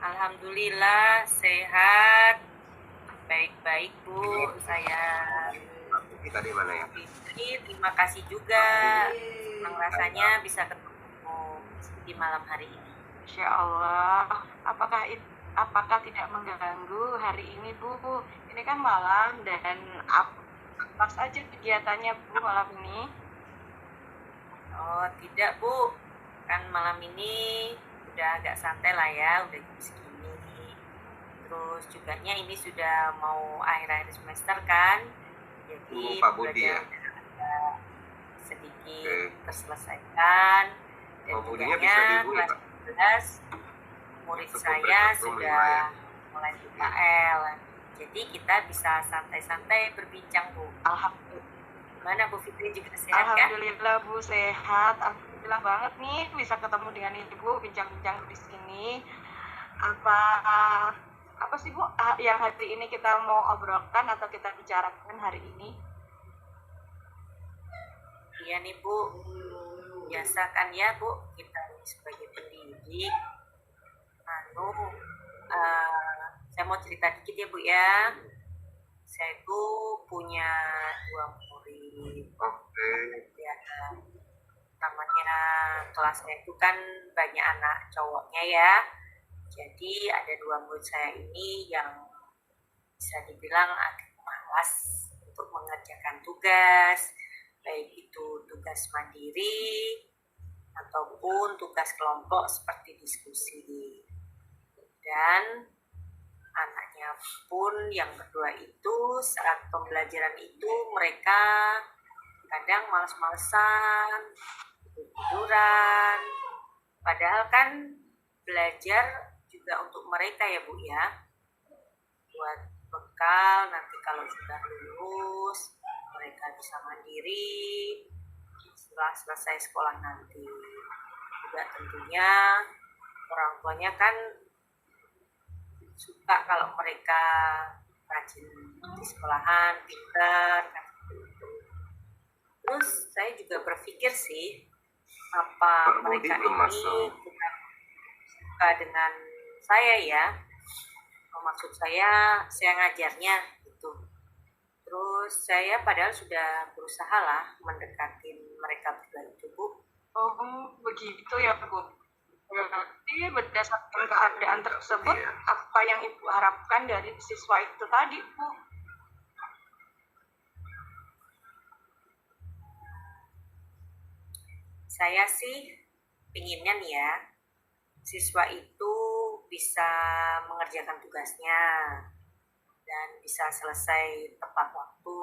Alhamdulillah sehat, baik-baik Bu. Saya Kita di mana ya? terima kasih juga. Senang rasanya bisa ketemu di malam hari ini. Insya Allah. Apakah tidak mengganggu hari ini Bu? Ini kan malam dan apa saja kegiatannya Bu malam ini? Oh tidak Bu, kan malam ini udah agak santai lah ya, udah jam segini. Terus juga ini sudah mau akhir-akhir semester kan, jadi Pak Budi ya? sedikit terselesaikan. Dan Budinya juga bisa di Bu ya, kelas Pak? 11 murid saya sudah mulai UKL, jadi kita bisa santai-santai berbincang Bu. Alhamdulillah. Gimana Bu Fitri, juga sehat kan? Alhamdulillah Bu sehat. Alhamdulillah banget nih bisa ketemu dengan Ibu bincang-bincang di sini. Apa sih Bu yang hari ini kita mau obrolkan atau kita bicarakan hari ini? Iya nih Bu, biasa kan ya Bu, kita ini sebagai pendidik. Saya mau cerita dikit ya Bu ya. Saya itu punya 2 murid. Ya, namanya kelasnya itu kan banyak anak cowoknya ya. Jadi ada 2 murid saya ini yang bisa dibilang agak malas untuk mengerjakan tugas, baik itu tugas mandiri ataupun tugas kelompok seperti diskusi. Dan anaknya pun yang berdua itu saat pembelajaran itu mereka kadang males-malesan, tiduran. Padahal kan belajar juga untuk mereka ya Bu ya, buat bekal nanti kalau sudah lulus mereka bisa mandiri setelah selesai sekolah nanti. Juga tentunya orang tuanya kan suka kalau mereka rajin di sekolahan, pintar kan gitu. Terus saya juga berpikir sih, apa mereka ini bukan suka dengan saya ya, maksud saya ngajarnya gitu. Terus saya padahal sudah berusaha lah mendekatin mereka berdua itu Bu. Oh begitu ya Bu. Berarti berdasarkan keadaan tersebut, apa yang Ibu harapkan dari siswa itu tadi Bu? Saya sih pinginnya nih ya, siswa itu bisa mengerjakan tugasnya dan bisa selesai tepat waktu,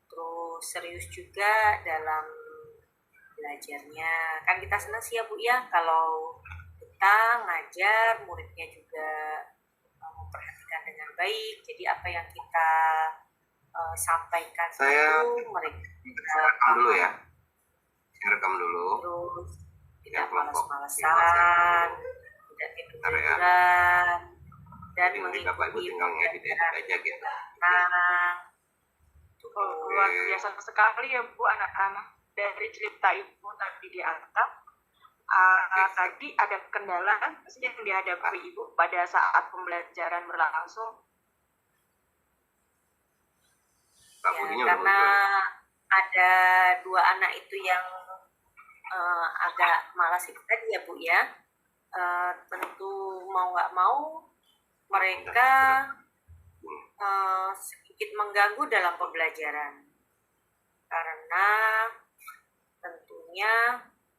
terus serius juga dalam belajarnya. Kan kita senang sih ya Bu ya kalau kita ngajar muridnya juga memperhatikan dengan baik, jadi apa yang kita sampaikan itu mereka rekam dulu ya, rekam dulu tidak kelompok malas-malasan, tidak tidur-tiduran, dan jadi Bapak Ibu tinggal ngedit aja gitu. Luar biasa sekali ya Bu, anak-anak. Dari cerita Ibu tadi di atas, tadi ada kendala yang dihadapi Ibu pada saat pembelajaran berlangsung. Ya, karena ada dua anak itu yang agak malas itu tadi ya Bu ya. Tentu mau nggak mau mereka sedikit mengganggu dalam pembelajaran, karena tentunya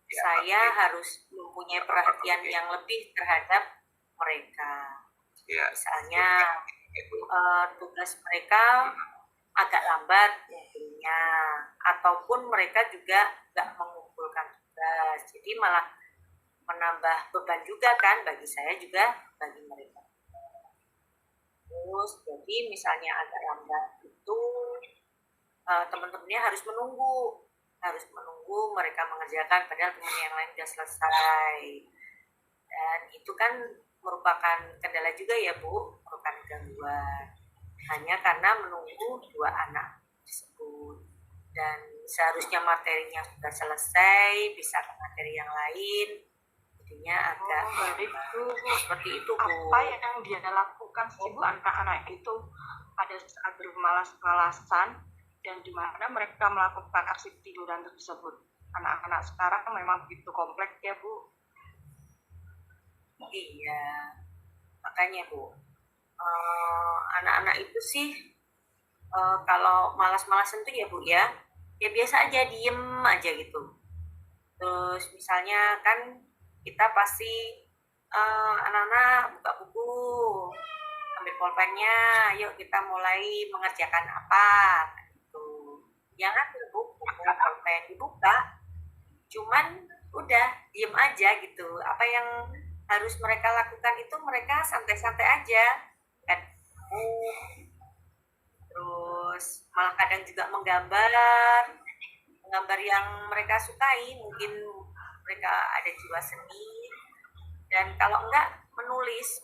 saya harus mempunyai perhatian yang lebih terhadap mereka. Misalnya tugas mereka agak lambat mungkinnya, ataupun mereka juga nggak mengumpulkan tugas, jadi malah menambah beban juga kan bagi saya juga bagi mereka. Terus jadi misalnya agak lambat itu teman-temannya harus menunggu mereka mengerjakan padahal teman yang lain sudah selesai, dan itu kan merupakan kendala juga ya Bu, merupakan gangguan hanya karena menunggu dua anak tersebut, dan seharusnya materinya sudah selesai bisa ke materi yang lain, jadinya agak seperti itu Bu. Apa yang dia lakukan sih Bu anak-anak itu pada saat bermalas-malasan, dan di mana mereka melakukan aksi tiduran tersebut? Anak-anak sekarang memang begitu kompleks ya Bu. Iya, makanya Bu, anak-anak itu sih kalau malas-malasan tuh ya Bu ya biasa aja, diem aja gitu. Terus misalnya kan kita pasti anak-anak buka buku, ambil pulpennya, yuk kita mulai mengerjakan apa gitu. Jangan buku pulpen dibuka, cuman udah diem aja gitu. Apa yang harus mereka lakukan itu mereka santai-santai aja kan. Terus malah kadang juga menggambar yang mereka sukai, mungkin mereka ada jiwa seni, dan kalau enggak menulis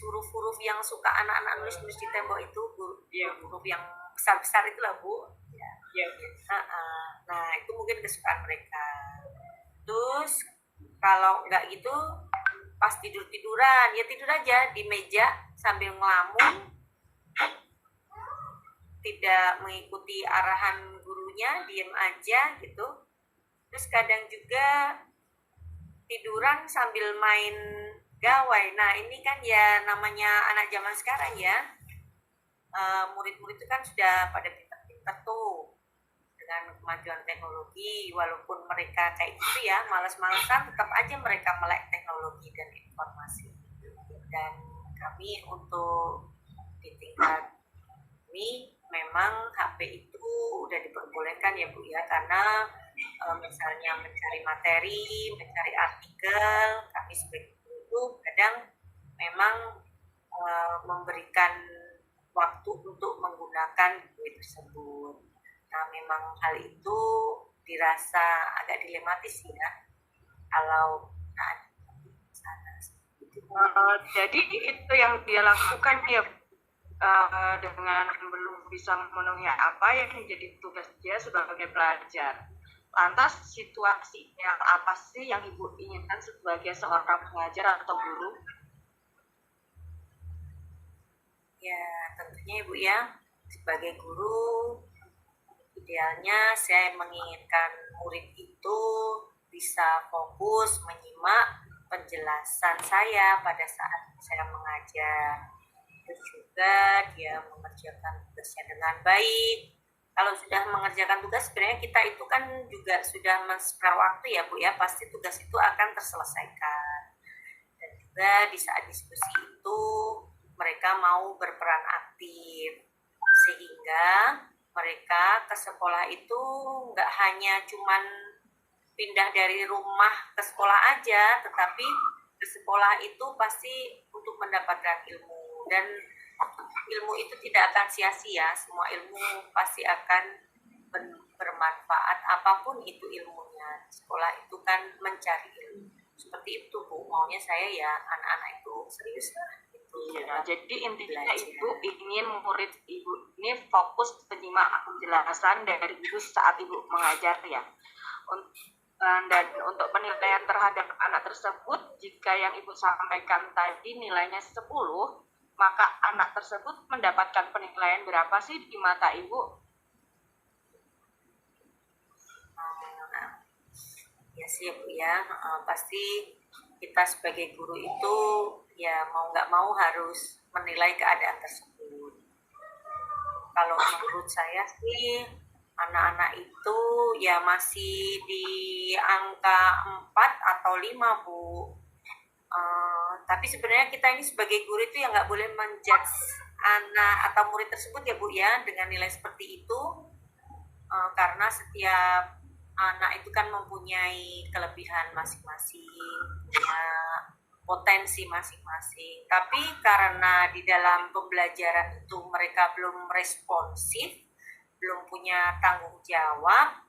huruf-huruf yang suka anak-anak nulis di tembok itu huruf yang besar-besar itu lah Bu ya. Nah itu mungkin kesukaan mereka. Terus kalau enggak gitu pas tidur-tiduran ya tidur aja di meja sambil ngelamun, tidak mengikuti arahan gurunya, diem aja gitu. Terus kadang juga tiduran sambil main gawai. Nah ini kan ya namanya anak zaman sekarang ya, murid-murid itu kan sudah pada pintar-pintar tuh dengan kemajuan teknologi. Walaupun mereka kayak gitu ya malas-malasan, tetap aja mereka melek teknologi dan informasi. Dan kami untuk di tingkat ini memang HP itu udah diperbolehkan ya Bu ya, karena misalnya mencari materi, mencari artikel, kami sebagai guru kadang memang memberikan waktu untuk menggunakan buku tersebut. Nah memang hal itu dirasa agak dilematis ya kalau sana. Jadi itu yang dia lakukan ya dengan belum bisa memenuhi apa yang menjadi tugas dia sebagai pelajar. Lantas situasi yang apa sih yang Ibu inginkan sebagai seorang pengajar atau guru? Ya tentunya Ibu ya, sebagai guru idealnya saya menginginkan murid itu bisa fokus menyimak penjelasan saya pada saat saya mengajar. Terus juga dia mengerjakan tugasnya dengan baik. Kalau sudah mengerjakan tugas, sebenarnya kita itu kan juga sudah men-spare waktu ya Bu ya, pasti tugas itu akan terselesaikan. Dan juga di saat diskusi itu mereka mau berperan aktif, sehingga mereka ke sekolah itu nggak hanya cuman pindah dari rumah ke sekolah aja, tetapi ke sekolah itu pasti untuk mendapatkan ilmu. Dan ilmu itu tidak akan sia-sia, semua ilmu pasti akan bermanfaat apapun itu ilmunya. Sekolah itu kan mencari ilmu. Seperti itu Bu, maunya saya ya anak-anak itu serius lah. Iya, jadi intinya Ibu ingin murid Ibu ini fokus menyimak penjelasan dari Ibu saat Ibu mengajar ya. Dan untuk penilaian terhadap anak tersebut, jika yang Ibu sampaikan tadi nilainya 10, maka anak tersebut mendapatkan penilaian berapa sih di mata Ibu? Ya sih Bu ya, pasti kita sebagai guru itu ya mau nggak mau harus menilai keadaan tersebut. Kalau menurut saya sih anak-anak itu ya masih di angka 4 atau 5 Bu. Tapi sebenarnya kita ini sebagai guru itu ya nggak boleh menjudge anak atau murid tersebut ya Bu ya dengan nilai seperti itu, karena setiap anak itu kan mempunyai kelebihan masing-masing, punya potensi masing-masing. Tapi karena di dalam pembelajaran itu mereka belum responsif, belum punya tanggung jawab,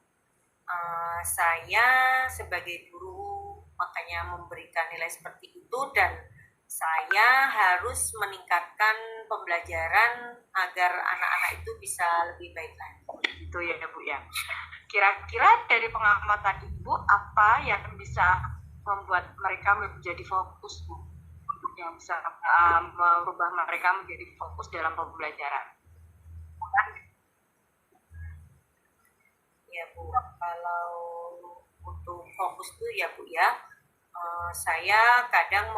saya sebagai guru makanya memberikan nilai seperti itu, dan saya harus meningkatkan pembelajaran agar anak-anak itu bisa lebih baik lagi. Itu ya Bu ya. Kira-kira dari pengamatan Ibu, apa yang bisa membuat mereka menjadi fokus Bu? Yang bisa merubah mereka menjadi fokus dalam pembelajaran? Ya Bu, kalau untuk fokus itu ya Bu ya, saya kadang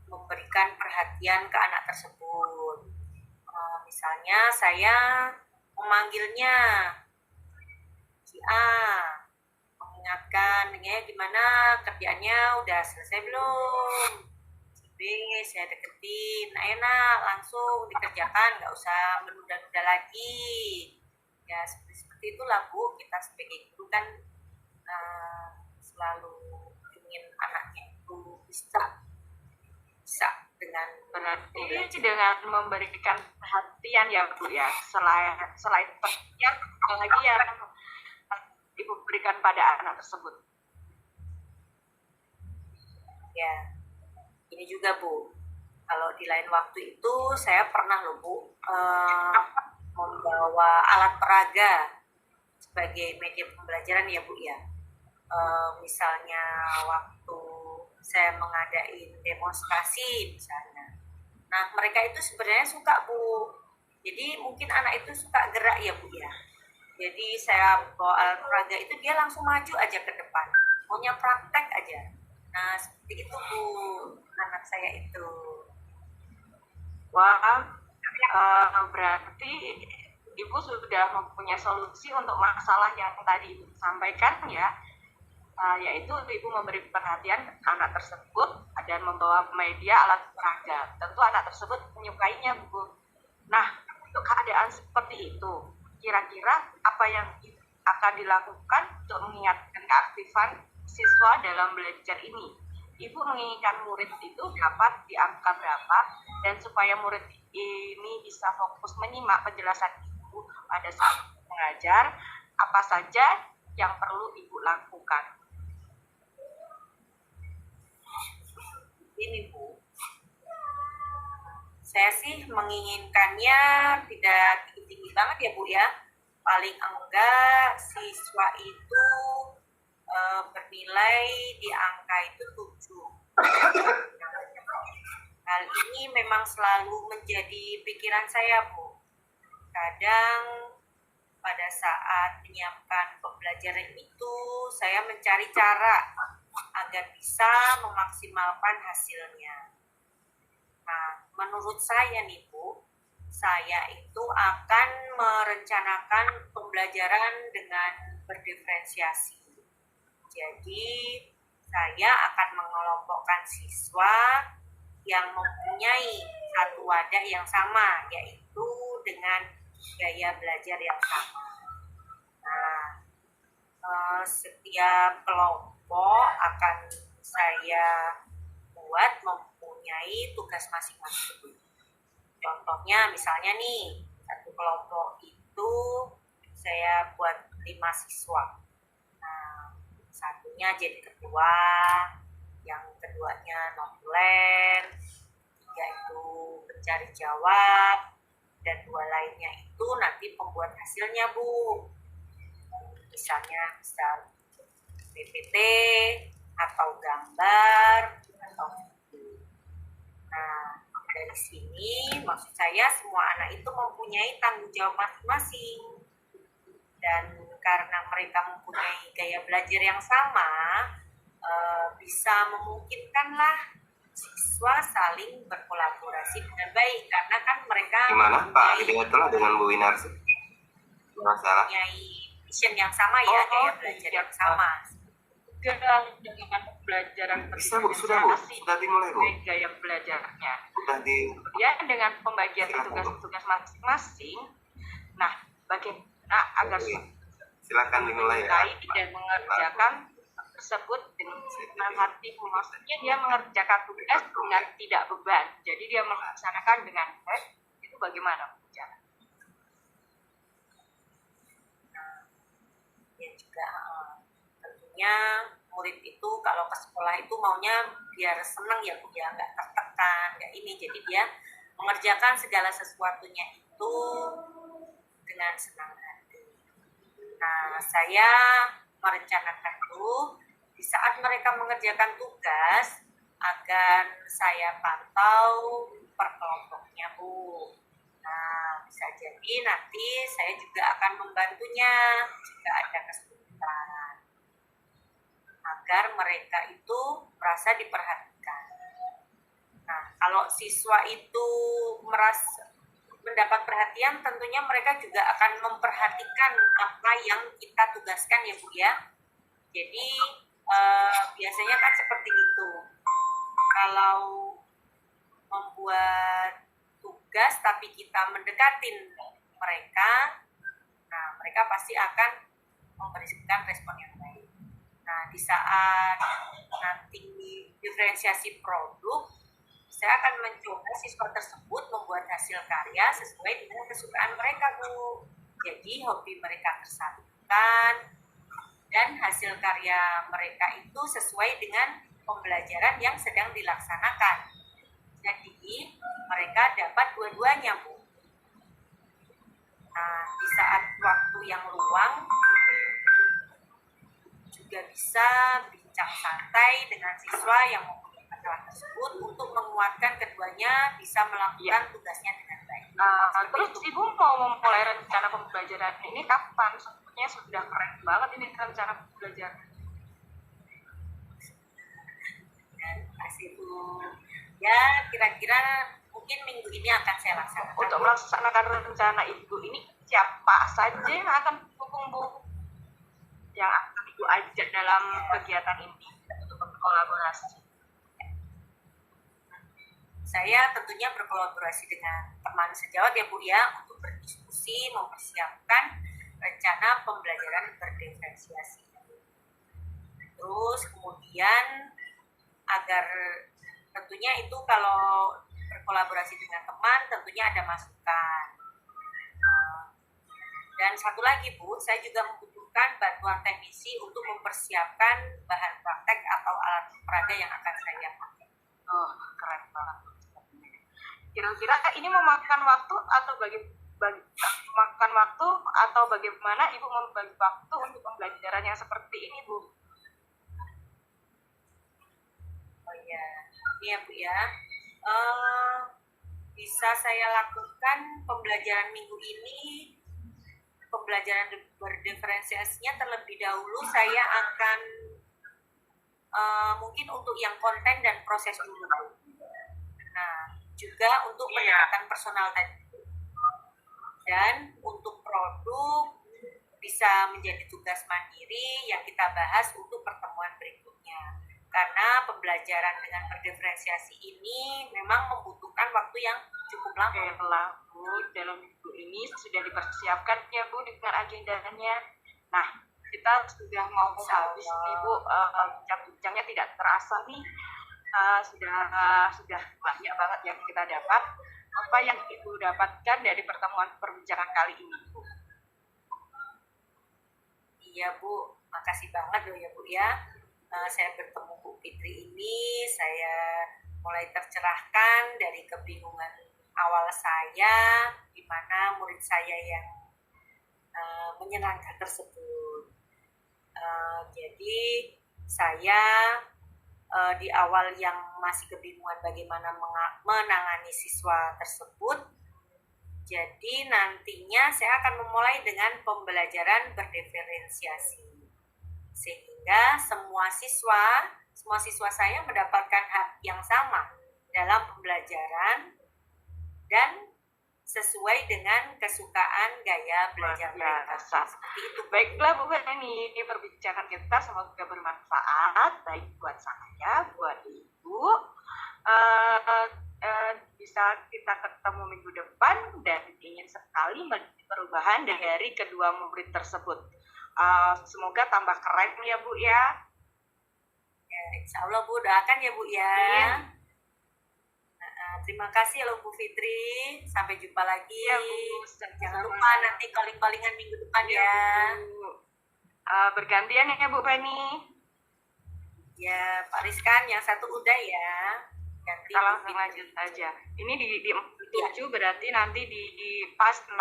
memberikan perhatian ke anak tersebut. Misalnya saya memanggilnya si A, mengingatkan ya gimana kerjaannya udah selesai belum, si B saya deketin, enak langsung dikerjakan, nggak usah menunda-nunda lagi ya. Seperti itulah Bu, kita sebagai guru kan selalu ingin anaknya itu bisa dengan berarti dengan memberikan perhatian ya Bu ya, selain perhatian apalagi yang Ibu berikan pada anak tersebut. Ya, ini juga Bu, kalau di lain waktu itu saya pernah loh Bu membawa alat peraga sebagai media pembelajaran ya Bu ya. Misalnya waktu saya mengadain demonstrasi misalnya, nah mereka itu sebenarnya suka Bu, jadi mungkin anak itu suka gerak ya Bu ya. Jadi saya bawa alat peraga itu dia langsung maju aja ke depan, maunya praktek aja. Nah seperti itu Bu, anak saya itu. Wah, berarti Ibu sudah mempunyai solusi untuk masalah yang tadi Ibu sampaikan ya, yaitu Ibu memberi perhatian anak tersebut dan membawa media alat peraga. Tentu anak tersebut menyukainya Bu. Nah, untuk keadaan seperti itu, kira-kira apa yang akan dilakukan untuk mengingatkan keaktifan siswa dalam belajar ini? Ibu menginginkan murid itu dapat di angka berapa, dan supaya murid ini bisa fokus menyimak penjelasan Ibu pada saat mengajar, apa saja yang perlu Ibu lakukan? Ini Bu, saya sih menginginkannya tidak tinggi-tinggi banget ya Bu ya. Paling enggak siswa itu bernilai di angka itu 7. Hal ini memang selalu menjadi pikiran saya Bu. Kadang pada saat menyiapkan pembelajaran itu saya mencari cara agar bisa memaksimalkan hasilnya. Nah, menurut saya nih Bu, saya itu akan merencanakan pembelajaran dengan berdiferensiasi. Jadi, saya akan mengelompokkan siswa yang mempunyai satu wadah yang sama, yaitu dengan gaya belajar yang sama. Nah, setiap kelompok akan saya buat mempunyai tugas masing-masing. Contohnya misalnya nih, satu kelompok itu saya buat 5 siswa. Nah, satunya jadi ketua, yang keduanya notulen, 3 itu pencari jawab, dan 2 lainnya itu nanti pembuat hasilnya, Bu. Misalnya bisa PPT atau gambar atau video. Nah, dari sini maksud saya semua anak itu mempunyai tanggung jawab masing-masing. Dan karena mereka mempunyai gaya belajar yang sama, bisa memungkinkanlah siswa saling berkolaborasi dengan baik, karena kan mereka gimana Pak Hidayatullah dengan Bu Winarsi? Masalah mempunyai vision yang sama ya, gaya belajar yang sama. Dengan pembelajaran bisa Bu, sudah dimulai Bu, gaya belajarnya sudah di ya dengan pembagian tugas-tugas masing-masing. Nah, bagaimana agar silakan dimulai ya, dan mengerjakan tersebut dengan hati, maksudnya dia mengerjakan tugas dengan tidak beban, jadi dia melaksanakan dengan baik. Itu bagaimana cara? Ya juga tentunya murid itu kalau ke sekolah itu maunya biar senang ya Bu ya, nggak tertekan, nggak ini, jadi dia mengerjakan segala sesuatunya itu dengan senang hati. Nah, saya merencanakan dulu di saat mereka mengerjakan tugas agar saya pantau per kelompoknya Bu. Nah, bisa jadi nanti saya juga akan membantunya jika ada kesulitan, agar mereka itu merasa diperhatikan. Nah, kalau siswa itu merasa mendapat perhatian, tentunya mereka juga akan memperhatikan apa yang kita tugaskan ya Bu ya. Jadi biasanya kan seperti itu. Kalau membuat tugas tapi kita mendekatin mereka, nah mereka pasti akan memberikan respon yang baik. Nah, di saat nanti diferensiasi produk, saya akan mencoba siswa tersebut membuat hasil karya sesuai dengan kesukaan mereka Bu. Jadi hobi mereka tersalurkan dan hasil karya mereka itu sesuai dengan pembelajaran yang sedang dilaksanakan. Jadi mereka dapat dua-duanya Bu. Nah, di saat waktu yang luang juga bisa bincang santai dengan siswa yang mempunyai masalah tersebut untuk menguatkan keduanya bisa melakukan tugasnya dengan baik. Terus Ibu mau memulai rencana pembelajaran ini kapan? Sebetulnya sudah keren banget ini rencana pembelajaran. Terima kasih Bu. Ya, kira-kira mungkin minggu ini akan saya laksanakan. Untuk melaksanakan rencana Ibu ini siapa saja yang akan mendukung Bu? Yang akan Ibu ajak dalam kegiatan ini untuk berkolaborasi? Saya tentunya berkolaborasi dengan teman sejawat ya Bu ya, untuk berdiskusi mempersiapkan rencana pembelajaran berdiferensiasi. Terus kemudian agar tentunya itu kalau berkolaborasi dengan teman tentunya ada masukan. Dan satu lagi Bu, saya juga membutuhkan bantuan teknisi untuk mempersiapkan bahan praktek atau alat peraga yang akan saya pakai. Oh, keren banget. Kira-kira ini memakan waktu atau makan waktu atau bagaimana Ibu membagi waktu untuk pembelajaran yang seperti ini Bu? Oh iya, ini ya Bu ya. Bisa saya lakukan pembelajaran minggu ini, pembelajaran berdiferensiasinya terlebih dahulu saya akan mungkin untuk yang konten dan proses dulu. Nah, juga untuk pendekatan personal tadi. Dan untuk produk bisa menjadi tugas mandiri yang kita bahas untuk pertemuan berikutnya. Karena pembelajaran dengan berdiferensiasi ini memang membutuhkan waktu yang cukup lama. Bu, dalam minggu ini sudah dipersiapkan ya Bu dengan agendanya. Nah, kita sudah mau habis nih Bu, bincang-bincangnya tidak terasa nih. Sudah banyak banget yang kita dapat. Apa yang Ibu dapatkan dari pertemuan perbincangan kali ini Bu? Iya Bu, makasih banget loh ya Bu ya. Saya bertemu Bu Fitri ini, saya mulai tercerahkan dari kebingungan awal saya, di mana murid saya yang menyenangkan tersebut. Jadi saya di awal yang masih kebingungan bagaimana menangani siswa tersebut. Jadi nantinya saya akan memulai dengan pembelajaran berdiferensiasi. Sehingga semua siswa saya mendapatkan hak yang sama dalam pembelajaran dan sesuai dengan kesukaan gaya belajar mereka. Seperti itu. Baiklah Bu Feni, perbincangan kita semoga bermanfaat baik buat saya, buat Ibu. Bisa kita ketemu minggu depan dan ingin sekali melihat perubahan dari kedua murid tersebut. Semoga tambah keren ya Bu ya. Ya, insya Allah Bu, doakan ya Bu ya. Terima kasih loh Bu Fitri. Sampai jumpa lagi. Ya, Bu. Jangan lupa nanti calling-callingan minggu depan ya. Bergantian ya Bu Feni. Ya, Pak Rizkan yang satu udah ya. Ganti kita langsung lanjut aja. Ini di 7 berarti nanti di pas 18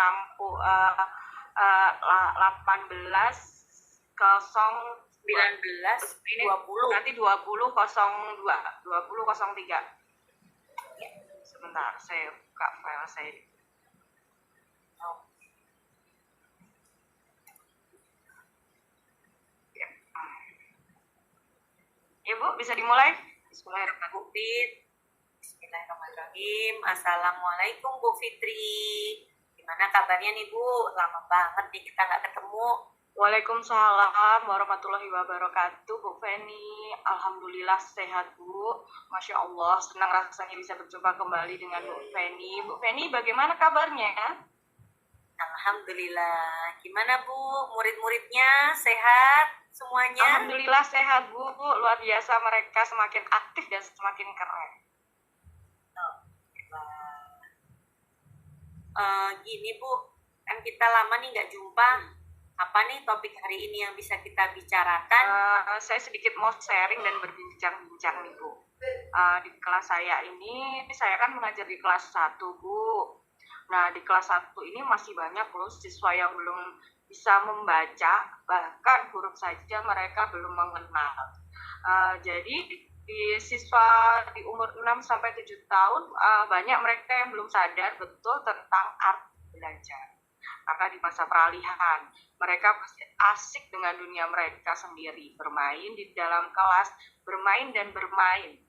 ini 20 nanti 20.02 20.03. Sebentar, saya buka file saya. Ya Bu, bisa dimulai? Bismillahirrahmanirrahim. Assalamualaikum Bu Fitri. Gimana kabarnya nih Bu? Lama banget nih kita nggak ketemu. Waalaikumsalam warahmatullahi wabarakatuh, Bu Feni. Alhamdulillah sehat Bu. Masya Allah, senang rasanya bisa berjumpa kembali dengan Bu Feni. Bu Feni, bagaimana kabarnya? Alhamdulillah. Gimana Bu? Murid-muridnya sehat semuanya? Alhamdulillah sehat Bu. Luar biasa, mereka semakin aktif dan semakin keren. Gini Bu, kan kita lama nih nggak jumpa. Apa nih topik hari ini yang bisa kita bicarakan? Saya sedikit mau sharing dan berbincang-bincang nih Bu. Di kelas saya ini, saya kan mengajar di kelas 1 Bu. Nah, di kelas 1 ini masih banyak loh siswa yang belum bisa membaca, bahkan huruf saja mereka belum mengenal. Jadi di siswa di umur 6-7 tahun, banyak mereka yang belum sadar betul tentang arti belajar. Karena di masa peralihan, mereka masih asik dengan dunia mereka sendiri, bermain di dalam kelas, bermain dan bermain.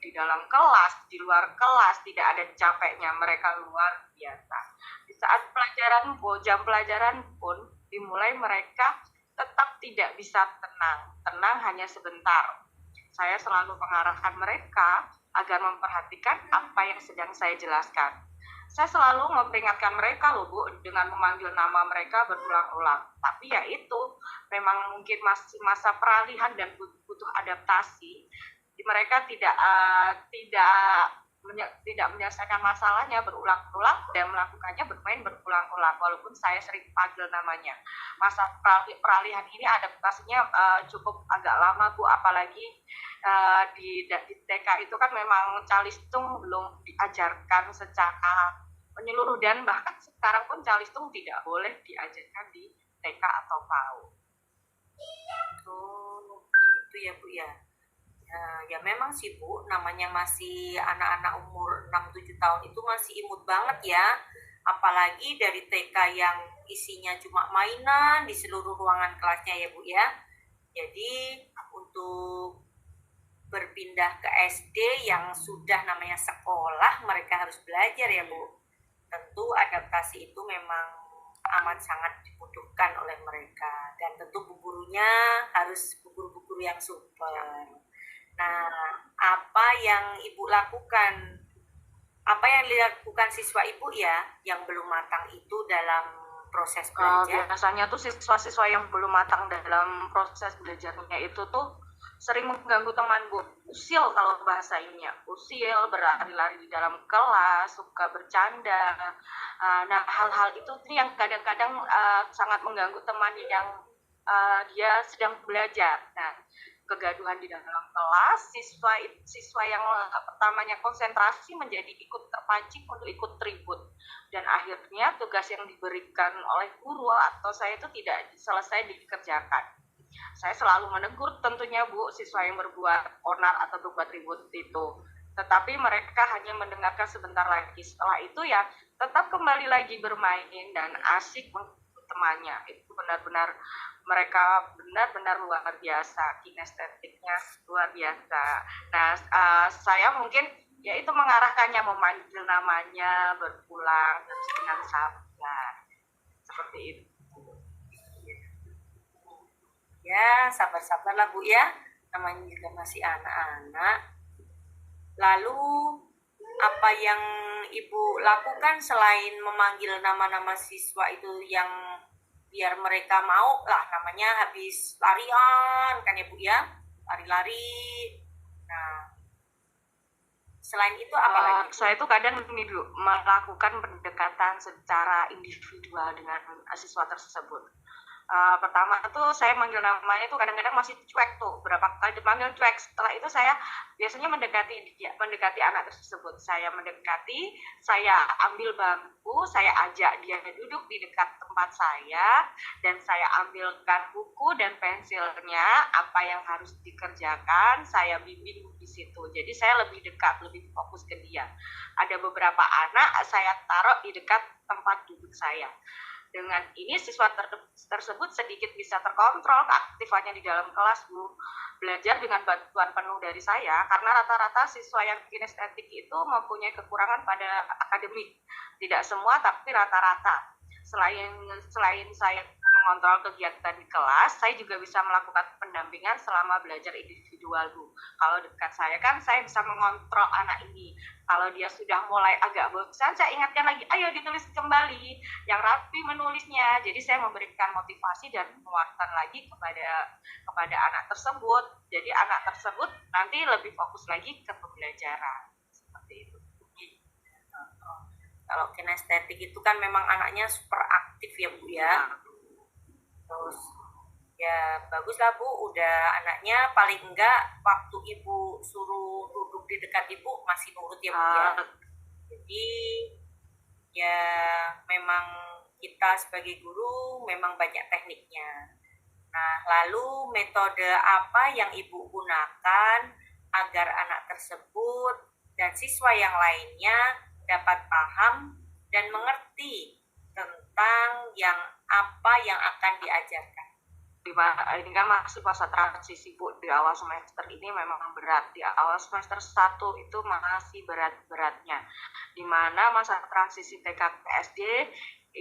Di dalam kelas, di luar kelas, tidak ada capeknya, mereka luar biasa. Di saat jam pelajaran pun dimulai, mereka tetap tidak bisa tenang hanya sebentar. Saya selalu mengarahkan mereka agar memperhatikan apa yang sedang saya jelaskan. Saya selalu memperingatkan mereka loh Bu, dengan memanggil nama mereka berulang-ulang. Tapi ya itu, memang mungkin masih masa peralihan dan butuh adaptasi. Mereka tidak menyelesaikan masalahnya berulang-ulang dan melakukannya bermain berulang-ulang, walaupun saya sering panggil namanya. Masa peralihan ini adaptasinya cukup agak lama Bu, apalagi di TK itu kan memang calistung belum diajarkan secara menyeluruh, dan bahkan sekarang pun calistung tidak boleh diajarkan di TK atau PAUD. Itu ya Bu ya. Ya memang sih Bu, namanya masih anak-anak umur 6-7 tahun itu masih imut banget ya. Apalagi dari TK yang isinya cuma mainan di seluruh ruangan kelasnya ya Bu ya. Jadi untuk berpindah ke SD yang sudah namanya sekolah, mereka harus belajar ya Bu. Tentu adaptasi itu memang amat sangat dibutuhkan oleh mereka, dan tentu bu gurunya harus guru-guru yang super. Nah, apa yang Ibu lakukan? Apa yang dilakukan siswa Ibu ya yang belum matang itu dalam proses belajar? Biasanya tuh siswa-siswa yang belum matang dalam proses belajarnya itu tuh sering mengganggu teman Bu. Usil kalau bahasanya. Usil, berlari-lari di dalam kelas, suka bercanda. Nah, hal-hal itu yang kadang-kadang sangat mengganggu teman yang dia sedang belajar. Nah, kegaduhan di dalam kelas, siswa yang pertamanya konsentrasi menjadi ikut terpancing untuk ikut ribut, dan akhirnya tugas yang diberikan oleh guru atau saya itu tidak selesai dikerjakan. Saya selalu menegur tentunya Bu siswa yang berbuat onar atau berbuat ribut itu, tetapi mereka hanya mendengarkan sebentar lagi. Setelah itu ya tetap kembali lagi bermain dan asik temannya. Itu benar-benar mereka benar-benar luar biasa, kinestetiknya luar biasa. Nah, saya mungkin ya itu mengarahkannya, memanggil namanya, berpulang, terus dengan sabar, seperti itu. Ya, sabar-sabarlah Bu ya, namanya juga masih anak-anak. Lalu apa yang Ibu lakukan selain memanggil nama-nama siswa itu yang biar mereka mau lah, namanya habis larian kan ya Bu ya, lari-lari. Nah, selain itu apa lagi? Saya itu kadang ini dulu melakukan pendekatan secara individual dengan siswa tersebut. Pertama tuh saya manggil namanya tuh kadang-kadang masih cuek tuh, berapa kali dipanggil cuek. Setelah itu saya biasanya mendekati anak tersebut. Saya mendekati, saya ambil bangku, saya ajak dia duduk di dekat tempat saya, dan saya ambilkan buku dan pensilnya, apa yang harus dikerjakan, saya bimbing di situ. Jadi saya lebih dekat, lebih fokus ke dia. Ada beberapa anak saya taruh di dekat tempat duduk saya. Dengan ini siswa tersebut sedikit bisa terkontrol keaktifannya di dalam kelas Bu. Belajar dengan bantuan penuh dari saya, karena rata-rata siswa yang kinestetik itu mempunyai kekurangan pada akademik. Tidak semua, tapi rata-rata. Selain saya mengontrol kegiatan di kelas, saya juga bisa melakukan pendampingan selama belajar individual Bu. Kalau dekat saya kan saya bisa mengontrol anak ini. Kalau dia sudah mulai agak bosan, saya ingatkan lagi, ayo ditulis kembali, yang rapi menulisnya. Jadi saya memberikan motivasi dan penguatan lagi kepada anak tersebut. Jadi anak tersebut nanti lebih fokus lagi ke pembelajaran. Seperti itu. Kalau kinestetik itu kan memang anaknya super aktif ya Bu ya. Terus ya bagus lah Bu, udah anaknya paling enggak waktu Ibu suruh duduk di dekat Ibu masih nurut ya Bu ya. Jadi ya memang kita sebagai guru memang banyak tekniknya. Nah, lalu metode apa yang Ibu gunakan agar anak tersebut dan siswa yang lainnya dapat paham dan mengerti tentang apa yang akan diajarkan? Ini kan masih masa transisi Bu, di awal semester ini memang berat. Di awal semester 1 itu masih berat-beratnya, dimana masa transisi TK ke SD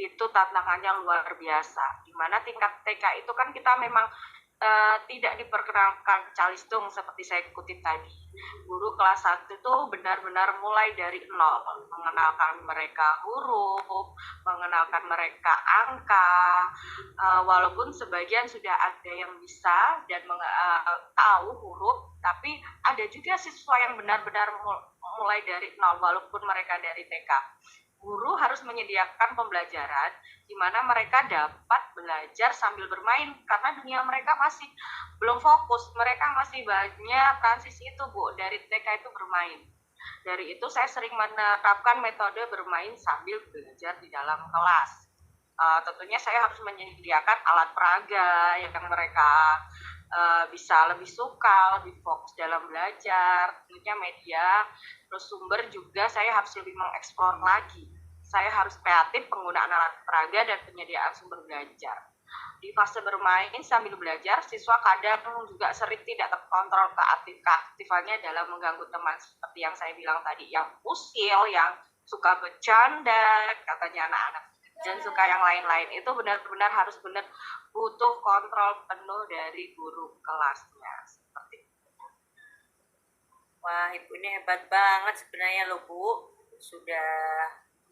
itu tantangannya luar biasa. Dimana tingkat TK itu kan kita memang tidak diperkenalkan calistung seperti saya kutip tadi. Guru kelas 1 itu benar-benar mulai dari nol, mengenalkan mereka huruf, mengenalkan mereka angka, walaupun sebagian sudah ada yang bisa dan tahu huruf, tapi ada juga siswa yang benar-benar mulai dari nol walaupun mereka dari TK. Guru harus menyediakan pembelajaran di mana mereka dapat belajar sambil bermain, karena dunia mereka masih belum fokus, mereka masih banyak transisi itu Bu, dari TK itu bermain. Dari itu saya sering menerapkan metode bermain sambil belajar di dalam kelas. Tentunya saya harus menyediakan alat peraga yang mereka bisa lebih suka, lebih fokus dalam belajar. Tentunya media, terus sumber juga saya harus lebih mengeksplor lagi. Saya harus kreatif penggunaan alat peraga dan penyediaan sumber belajar. Di fase bermain sambil belajar, siswa kadang juga sering tidak terkontrol keaktifannya dalam mengganggu teman, seperti yang saya bilang tadi, yang usil, yang suka bercanda, katanya anak-anak, dan suka yang lain-lain. Itu benar-benar harus butuh kontrol penuh dari guru kelasnya. Seperti itu. Wah, Ibu ini hebat banget sebenarnya loh Bu, sudah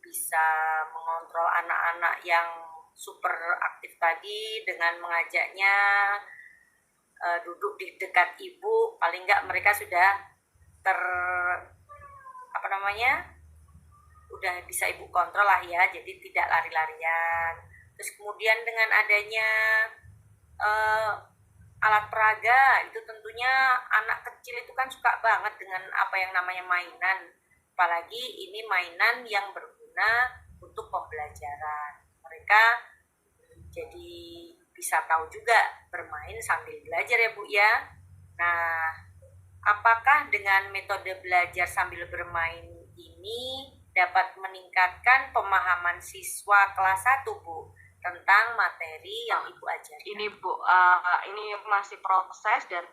bisa mengontrol anak-anak yang super aktif tadi dengan mengajaknya duduk di dekat Ibu. Paling enggak mereka sudah udah bisa Ibu kontrol lah ya, jadi tidak lari-larian. Terus kemudian dengan adanya eh, alat peraga itu tentunya anak kecil itu kan suka banget dengan apa yang namanya mainan, apalagi ini mainan yang berguna untuk pembelajaran. Mereka jadi bisa tahu juga bermain sambil belajar ya Bu ya. Nah, apakah dengan metode belajar sambil bermain ini dapat meningkatkan pemahaman siswa kelas 1 Bu tentang materi yang Ibu ajarkan? Ini Bu, ini masih proses dan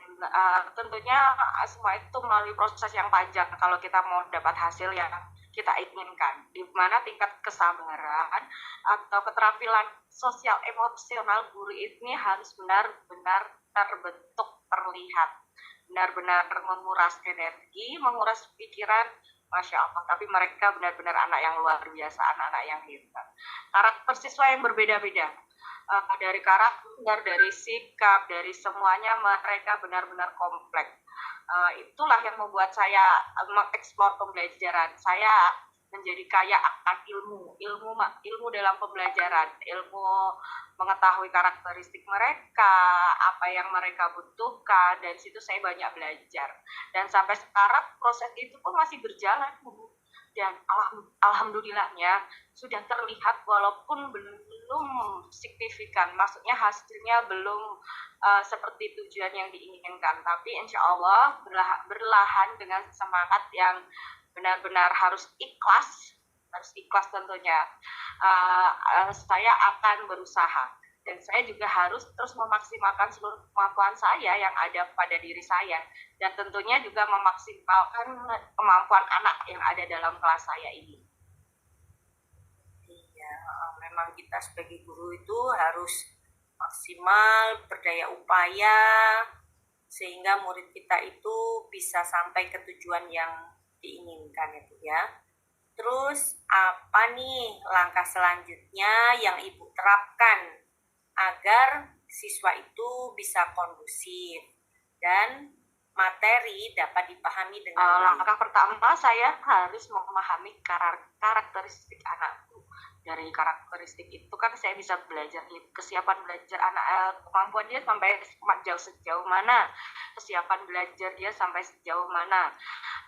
tentunya semua itu melalui proses yang panjang kalau kita mau dapat hasil yang kita inginkan, di mana tingkat kesabaran atau keterampilan sosial emosional guru ini harus benar-benar terbentuk, terlihat, benar-benar menguras energi, menguras pikiran. Masya Allah, tapi mereka benar-benar anak yang luar biasa, anak-anak yang hebat. Karakter siswa yang berbeda-beda, dari karakter, dari sikap, dari semuanya mereka benar-benar kompleks. Itulah yang membuat saya mengeksplor pembelajaran. Saya menjadi kaya akan ilmu dalam pembelajaran, ilmu mengetahui karakteristik mereka, apa yang mereka butuhkan, dan situ saya banyak belajar. Dan sampai sekarang proses itu pun masih berjalan, Bu. Dan alhamdulillahnya sudah terlihat walaupun belum signifikan, maksudnya hasilnya belum seperti tujuan yang diinginkan, tapi insya Allah berlahan dengan semangat yang benar-benar harus ikhlas tentunya. Saya akan berusaha dan saya juga harus terus memaksimalkan seluruh kemampuan saya yang ada pada diri saya, dan tentunya juga memaksimalkan kemampuan anak yang ada dalam kelas saya ini. Iya, memang kita sebagai guru itu harus maksimal berdaya upaya sehingga murid kita itu bisa sampai ke tujuan yang diinginkan ya Bu ya. Terus apa nih langkah selanjutnya yang Ibu terapkan agar siswa itu bisa kondusif dan materi dapat dipahami dengan baik? Langkah pertama, saya harus memahami karakteristik anakku. Dari karakteristik itu kan saya bisa belajar kesiapan belajar anak, kemampuan dia sampai sejauh mana, kesiapan belajar dia sampai sejauh mana.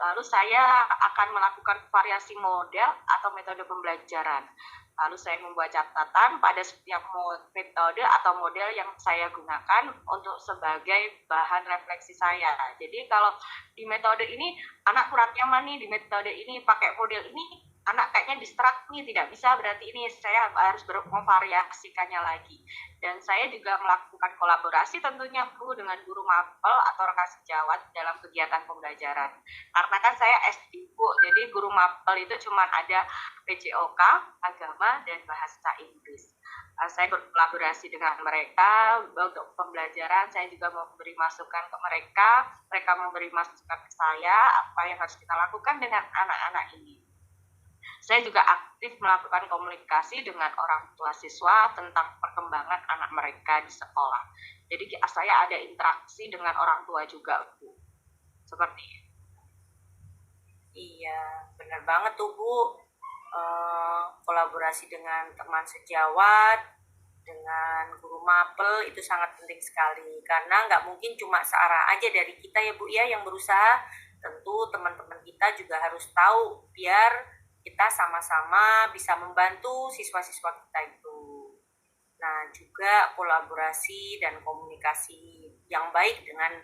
Lalu saya akan melakukan variasi model atau metode pembelajaran. Lalu saya membuat catatan pada setiap metode atau model yang saya gunakan untuk sebagai bahan refleksi saya. Jadi kalau di metode ini anak kurang nyaman nih, di metode ini pakai model ini anak kayaknya distrak nih, tidak bisa, berarti ini saya harus memvariasikannya lagi. Dan saya juga melakukan kolaborasi tentunya Bu dengan guru mapel atau rekan sejawat dalam kegiatan pembelajaran. Karena kan saya SD Bu, jadi guru mapel itu cuma ada PJOK, agama, dan bahasa Inggris. Saya berkolaborasi dengan mereka untuk pembelajaran. Saya juga memberi masukan ke mereka, mereka memberi masukan ke saya apa yang harus kita lakukan dengan anak-anak ini. Saya juga aktif melakukan komunikasi dengan orang tua siswa tentang perkembangan anak mereka di sekolah. Jadi saya ada interaksi dengan orang tua juga, Bu. Seperti itu. Iya, benar banget tuh Bu. Kolaborasi dengan teman sejawat, dengan guru mapel itu sangat penting sekali. Karena nggak mungkin cuma searah aja dari kita ya Bu ya yang berusaha. Tentu teman-teman kita juga harus tahu biar kita sama-sama bisa membantu siswa-siswa kita itu. Nah, juga kolaborasi dan komunikasi yang baik dengan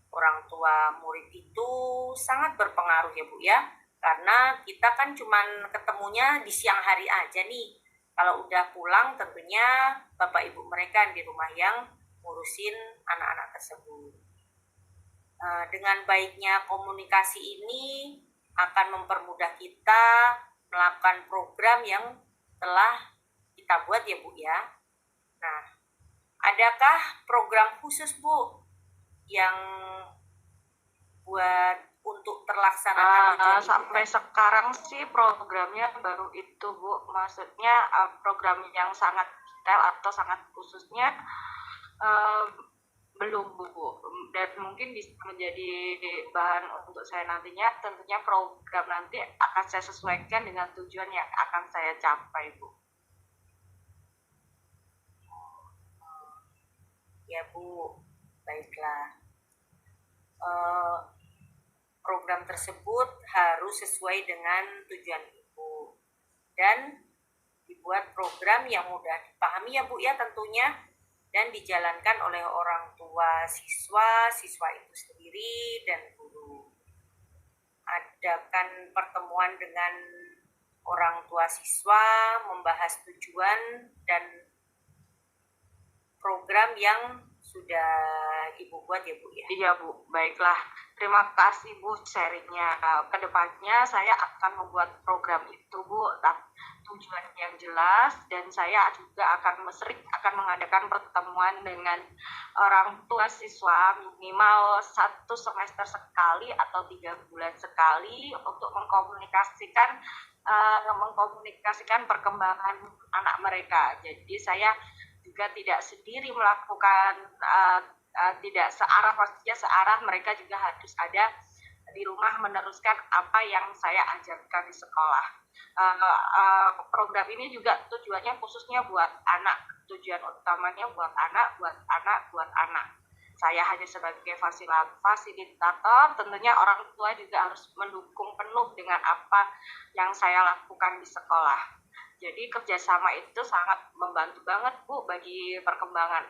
orang tua murid itu sangat berpengaruh ya Bu ya. Karena kita kan cuman ketemunya di siang hari aja nih. Kalau udah pulang tentunya Bapak Ibu mereka di rumah yang ngurusin anak-anak tersebut. Dengan baiknya komunikasi ini akan mempermudah kita melakukan program yang telah kita buat ya Bu ya. Nah, adakah program khusus Bu yang buat untuk terlaksana sampai sekarang sih programnya baru itu Bu, maksudnya program yang sangat detail atau sangat khususnya belum Bu, dan mungkin bisa menjadi bahan untuk saya nantinya. Tentunya program nanti akan saya sesuaikan dengan tujuan yang akan saya capai Bu. Ya Bu, baiklah. Eh, Program tersebut harus sesuai dengan tujuan Ibu dan dibuat program yang mudah dipahami ya Bu ya tentunya, dan dijalankan oleh orang tua siswa itu sendiri dan guru. Adakan pertemuan dengan orang tua siswa, membahas tujuan dan program yang sudah Ibu buat ya Bu ya. Iya Bu, baiklah. Terima kasih Bu sharingnya. Kedepannya saya akan membuat program itu Bu, tujuan yang jelas, dan saya juga akan mengadakan pertemuan dengan orang tua siswa minimal 1 semester sekali atau 3 bulan sekali untuk mengkomunikasikan perkembangan anak mereka. Jadi saya juga tidak sendiri melakukan tidak searah, maksudnya searah, mereka juga harus ada di rumah meneruskan apa yang saya ajarkan di sekolah. Program ini juga tujuannya khususnya buat anak, tujuan utamanya buat anak. Saya hanya sebagai fasilitator, tentunya orang tua juga harus mendukung penuh dengan apa yang saya lakukan di sekolah. Jadi kerjasama itu sangat membantu banget Bu bagi perkembangan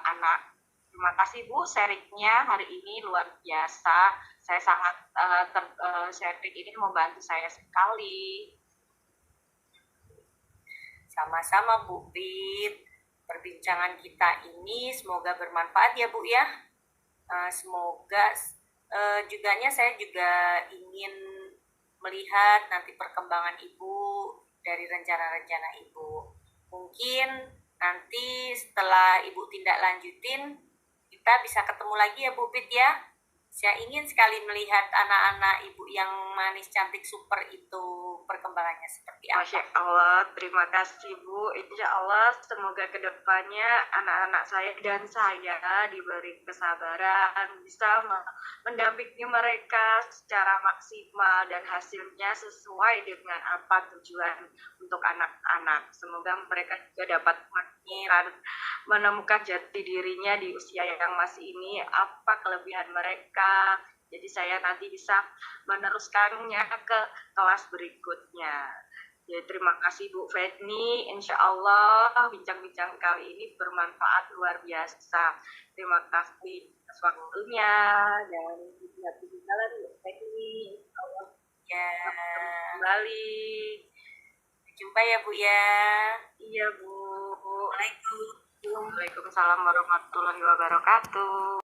anak. Terima kasih Bu, sharingnya hari ini luar biasa. Saya sangat sharing ini membantu saya sekali. Sama-sama Bu Pit. Perbincangan kita ini semoga bermanfaat ya Bu ya. Semoga saya juga ingin melihat nanti perkembangan Ibu dari rencana-rencana Ibu. Mungkin nanti setelah Ibu tindak lanjutin, kita bisa ketemu lagi ya Bu Pit ya. Saya ingin sekali melihat anak-anak Ibu yang manis, cantik, super itu perkembangannya seperti apa. Masya Allah, terima kasih Bu. Insya Allah semoga kedepannya anak-anak saya dan saya diberi kesabaran, bisa mendampingi mereka secara maksimal dan hasilnya sesuai dengan apa tujuan untuk anak-anak. Semoga mereka juga dapat menemukan jati dirinya di usia yang masih ini, apa kelebihan mereka. Jadi saya nanti bisa meneruskannya ke kelas berikutnya. Jadi terima kasih Bu Fetni. Insya Allah bincang-bincang kali ini bermanfaat luar biasa. Terima kasih atas waktunya dan jalan Bu Fetni. Insya Allah ya kembali. Jumpa ya Bu ya. Iya Bu. Waalaikumsalam warahmatullahi wabarakatuh.